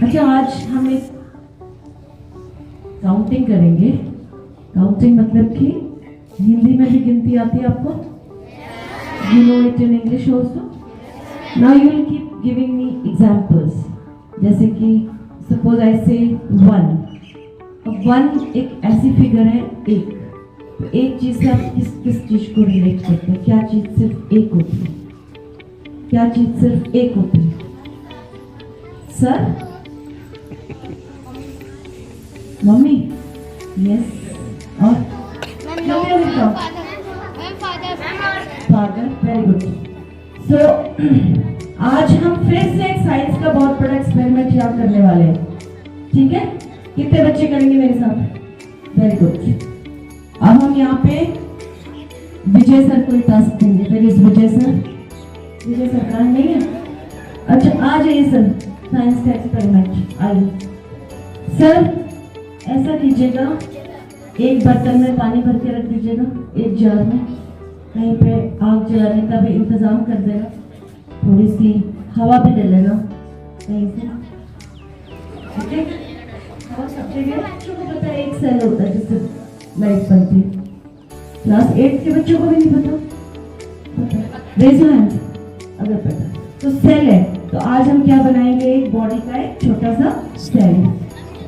अच्छा, आज हम एक काउंटिंग करेंगे। काउंटिंग मतलब कि हिंदी में भी गिनती आती है आपको? You know it in English also? Now you will keep giving me examples. जैसे कि suppose I say one. अब one एक ऐसी फिगर है एक। तो एक चीज से आप किस किस चीज को रिलेट करते हैं? क्या चीज सिर्फ एक होती है? क्या चीज सिर्फ एक होती है? सर? मम्मी? यस। और? फादर। Very good. सो आज हम फिर से एक साइंस का बहुत बड़ा एक्सपेरिमेंट यहाँ करने वाले हैं, ठीक है? कितने बच्चे करेंगे मेरे साथ? Very good. अब हम यहाँ पे विजय सर को टास्क देंगे। फिर इस विजय सर कहाँ नहीं है? अच्छा, आ जाइए सर, साइंस का एक्सपेरिमेंट आइए। सर ऐसा कीजिएगा, एक बर्तन में पानी भर के रख दीजिएगा, एक जार में। कहीं पे आग जलाने का भी इंतजाम कर देना, थोड़ी सी हवा भी ले लेना कहीं से, ठीक है? हवा सब जगह। बच्चों को पता है एक सेल होता है जिससे लाइट बनती है। क्लास 8 के बच्चों को भी नहीं पता? रेज योर हैंड अगर पता। तो सेल है, तो आज हम क्या बनाएंगे? एक बॉडी का एक छोटा सा सेल।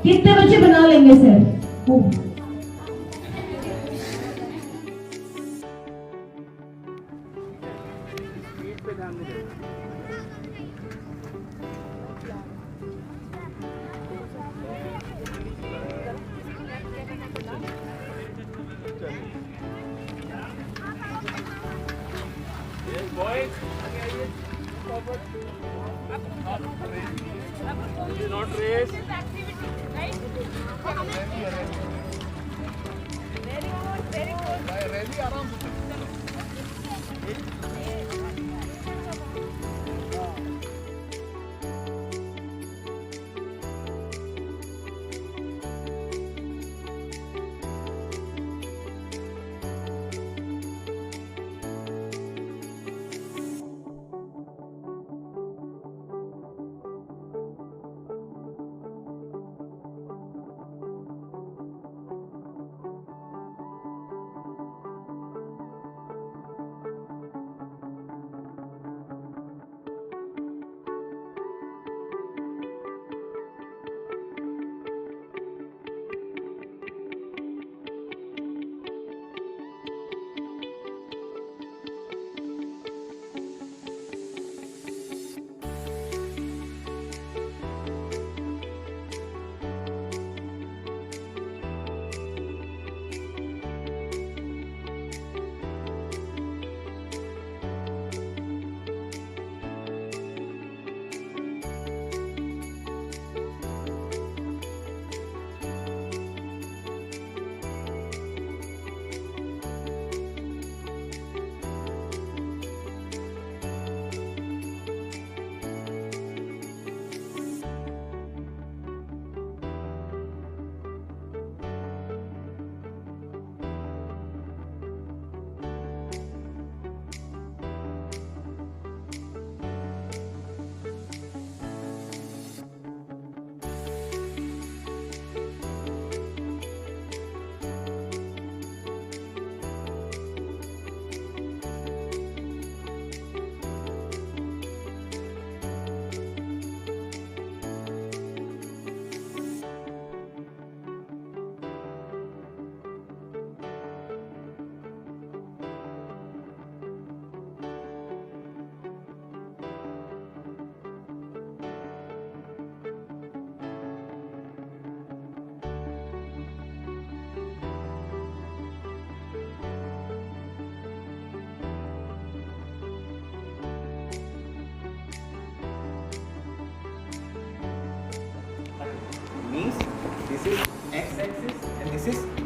कितने बच्चे बना लेंगे cell? Not race. Very good, very good. Really आराम से।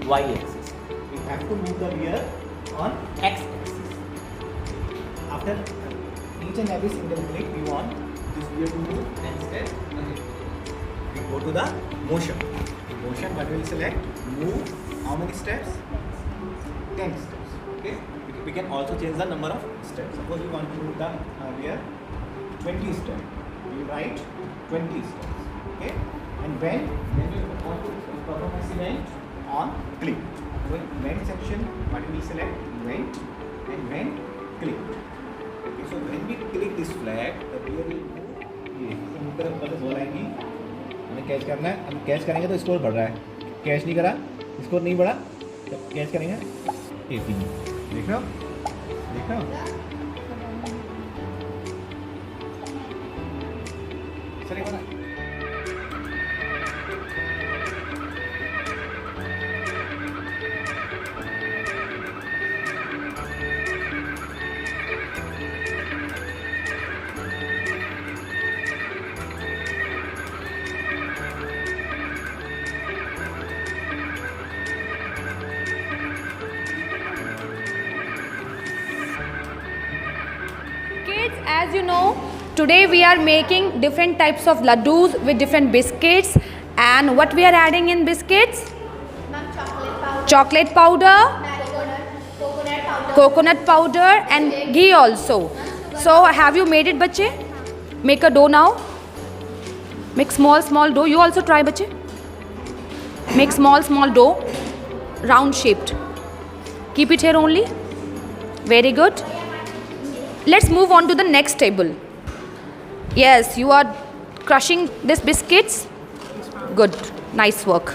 Y axis. We have to move the rear on X axis. After each and every single click, we want this gear to move and step ahead. We go to the motion. In motion, what we will select? Move. How many steps? 10 steps. Okay. We can also change the number of steps. Suppose we want to move the rear 20 steps. We write 20 steps. Okay. And when you want to perform this event on click. When section, what we will select? When and when click. Okay, so when we click this flag, the gear will move. ये ऊपर ऊपर ball आएगी, हमें catch करना है. हम catch करेंगे तो स्कोर बढ़ रहा है. कैच नहीं करा, स्कोर नहीं बढ़ा. जब कैच करेंगे, 18. देख रहे हो? देख रहे हो? चलेगा ना? Kids, as you know, today we are making different types of laddus with different biscuits. And what we are adding in biscuits? Chocolate powder, coconut powder and ghee also. So have you made it, bache? Make a dough now. Make small dough. You also try, bache. Make small dough, round shaped. Keep it here only. Very good. Let's move on to the next table. Yes, you are crushing these biscuits. Good. Nice work.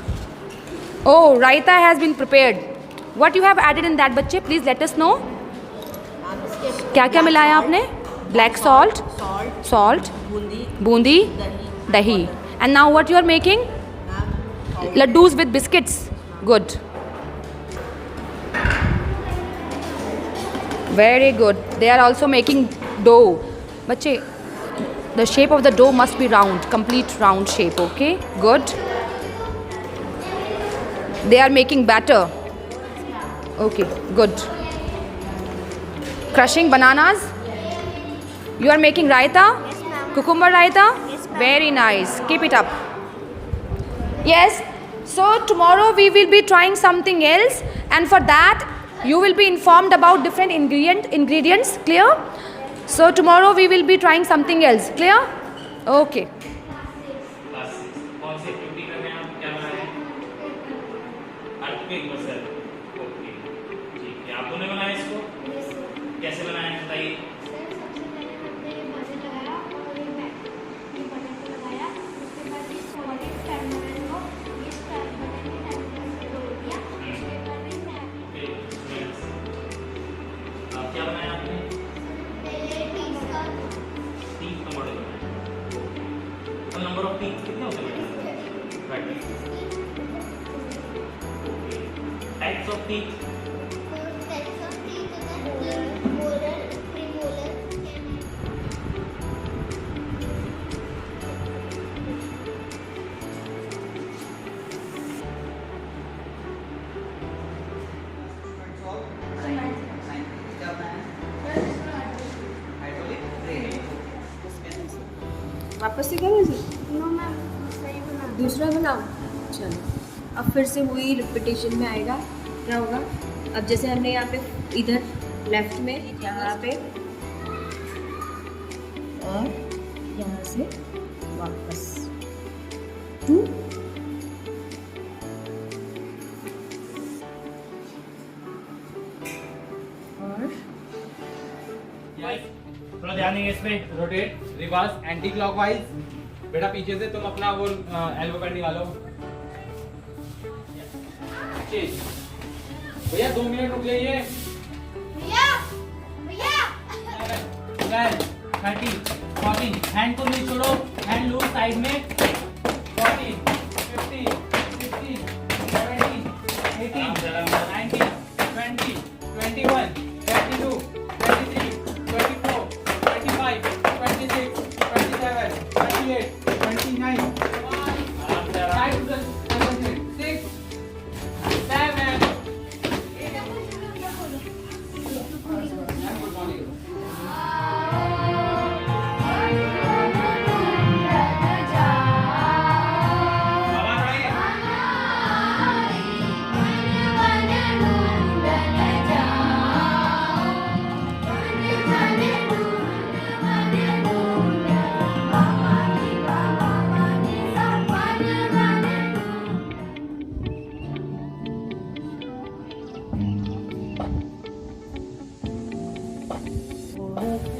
Oh, raita has been prepared. What you have added in that, बच्चे? Please let us know. क्या क्या मिलाया आपने? Black salt, salt, Bundi, dahi. And now what you are making? Laddus with biscuits. Good. Very good. They are also making dough. Bache, the shape of the dough must be round, complete round shape, okay? Good. They are making batter. Okay, good. Crushing bananas. You are making raita? Cucumber raita? Very nice. Keep it up. Yes. So tomorrow we will be trying something else, and for that you will be informed about different ingredients. Clear? So tomorrow we will be trying something else. Clear? Okay. कौन सी activity करने हैं आप? क्या बनाए हैं? Earthquake muscle. Okay, ठीक है. आप लोगों ने बनाया इसको? कैसे बनाया है बताइए. क्या बनाया आपने? टीथ का मॉडल बनाया. और नंबर ऑफ टीथ कितने होते हैं? राइट. Types of teeth. वापस से करो इसे. दूसरा बनाओ. चलो, अब फिर से वही रिपीटेशन में आएगा. क्या होगा? अब जैसे हमने यहाँ पे इधर लेफ्ट में यहाँ पे और यहाँ से वापस 2 और थोड़ा ध्यान देंगे इसमें. Rotate, reverse, anti clockwise. बेटा पीछे से तुम अपना वो एल्बो पैड निकालो. भैया 2 मिनट रुक जाइए. 12, 13, 14. हैंड को नहीं छोड़ो. हैंड लूज साइड में. 14, 15, 16, 17, 18, 19, 20, 21, 22, 23, 24, 25, 26, 27, 28, 29, 6, 7, और